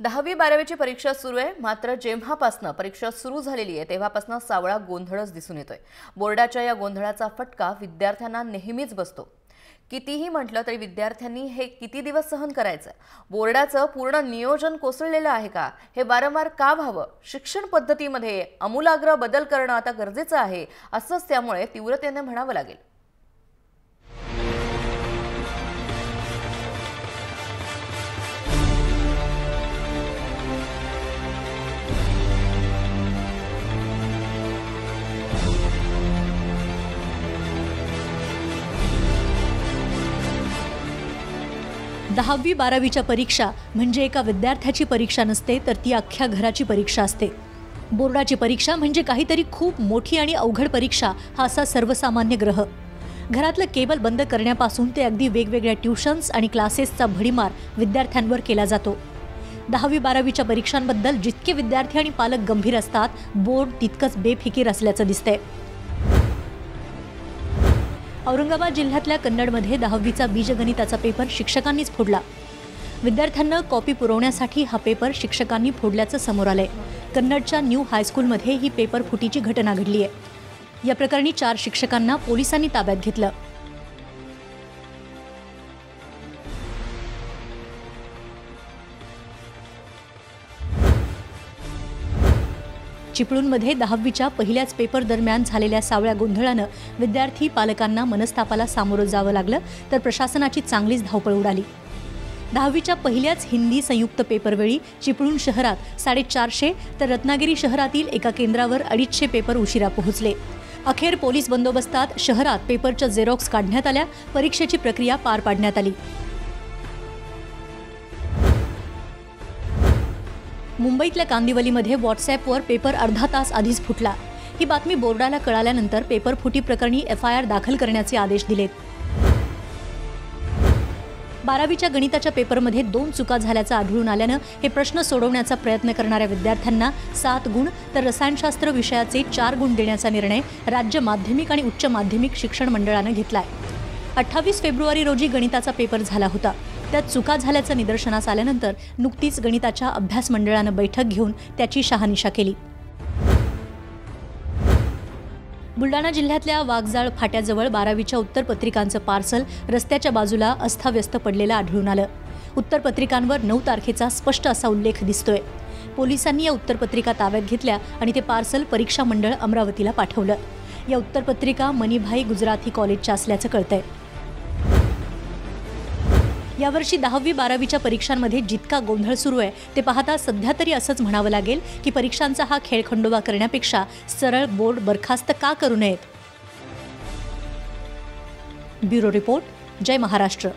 10वी-12वीची परीक्षा सुरू आहे। मात्र जेव्हापासून परीक्षा सुरू झालेली आहे तेव्हापासून सावळा गोंधळच दिसून येतोय। बोर्डाच्या या गोंधळाचा फटका विद्यार्थ्यांना नेहमीच बसतो। कितीही म्हटलं तरी विद्यार्थ्यांनी हे किती दिवस सहन करायचं? बोर्डाचं पूर्ण नियोजन कोसळलेलं आहे का? हे वारंवार का व्हावं? शिक्षण पद्धतीमध्ये आमूलाग्र बदल करणं आता गरजेचं आहे, असंच त्यामुळे तीव्रतेने म्हणावं लागेल। 10वी-12वीच्या परीक्षा म्हणजे एका विद्यार्थ्याची परीक्षा नसते, तर ती अख्ख्या घराची परीक्षा असते। बोर्डाची परीक्षा म्हणजे काहीतरी खूप मोठी आणि अवघड परीक्षा, हा असा सर्वसामान्य ग्रह। घरातलं केबल बंद करण्यापासून ते अगदी वेगवेगळ्या ट्यूशन्स आणि क्लासेसचा भडीमार विद्यार्थ्यांवर केला जातो। 10वी-12वीच्या परीक्षांबद्दल जितके विद्यार्थी आणि पालक गंभीर असतात, बोर्ड तितकंच बेफिकीर असल्याचं दिसतंय। औरंगाबाद जिल्ह्यातल्या कन्नडमध्ये 10वीचा बीजगणिताचा पेपर शिक्षकांनीच फोडला। विद्यार्थ्यांना कॉपी पुरवण्यासाठी हा पेपर शिक्षकांनी फोडल्याचं समोर आलंय। कन्नडच्या न्यू हायस्कूलमध्ये ही पेपर फुटीची घटना घडली आहे। या प्रकरणी 4 शिक्षकांना पोलिसांनी ताब्यात घेतलं। चिपळूणमध्ये 10वीच्या पहिल्याच पेपर दरम्यान झालेल्या सावळ्या गोंधळानं विद्यार्थी पालकांना मनस्तापाला सामोरं जावं लागलं, तर प्रशासनाची चांगलीच धावपळ उडाली। 10वीच्या पहिल्याच हिंदी संयुक्त पेपरवेळी चिपळूण शहरात 450 तर रत्नागिरी शहरातील एका केंद्रावर 250 पेपर उशिरा पोहोचले। अखेर पोलीस बंदोबस्तात शहरात पेपरच्या झेरॉक्स काढण्यात आल्या, परीक्षेची प्रक्रिया पार पाडण्यात आली। मुंबईतल्या कांदिवलीमध्ये व्हॉट्सॲपवर पेपर अर्धा तास आधीच फुटला। ही बातमी बोर्डाला कळाल्यानंतर पेपर फुटी प्रकरणी FIR दाखल करण्याचे आदेश दिलेत। 12वीच्या गणिताच्या पेपरमध्ये 2 चुका झाल्याचं आढळून आल्यानं हे प्रश्न सोडवण्याचा प्रयत्न करणाऱ्या विद्यार्थ्यांना 7 गुण तर रसायनशास्त्र विषयाचे 4 गुण देण्याचा निर्णय राज्य माध्यमिक आणि उच्च माध्यमिक शिक्षण मंडळानं घेतलाय। 28 फेब्रुवारी रोजी गणिताचा पेपर झाला होता। त्यात चुका झाल्याचं निदर्शनास आल्यानंतर नुकतीच गणिताच्या अभ्यास मंडळानं बैठक घेऊन त्याची शहानिशा केली। बुलढाणा जिल्ह्यातल्या वाघजाळ फाट्याजवळ 12वीच्या उत्तरपत्रिकांचं पार्सल रस्त्याच्या बाजूला अस्ताव्यस्त पडलेलं आढळून आलं। उत्तरपत्रिकांवर 9 तारखेचा स्पष्ट असा उल्लेख दिसतोय। पोलिसांनी या उत्तरपत्रिका ताब्यात घेतल्या आणि ते पार्सल परीक्षा मंडळ अमरावतीला पाठवलं। या उत्तरपत्रिका मणिभाई गुजराती कॉलेजच्या असल्याचं कळतंय। यावर्षी 10वी-12वीच्या परीक्षांमध्ये जितका गोंधळ सुरू आहे ते पाहता सध्या तरी असंच म्हणावं लागेल की परीक्षांचा हा खेळखंडोबा करण्यापेक्षा सरळ बोर्ड बरखास्त का करू नयेत। ब्युरो रिपोर्ट, जय महाराष्ट्र।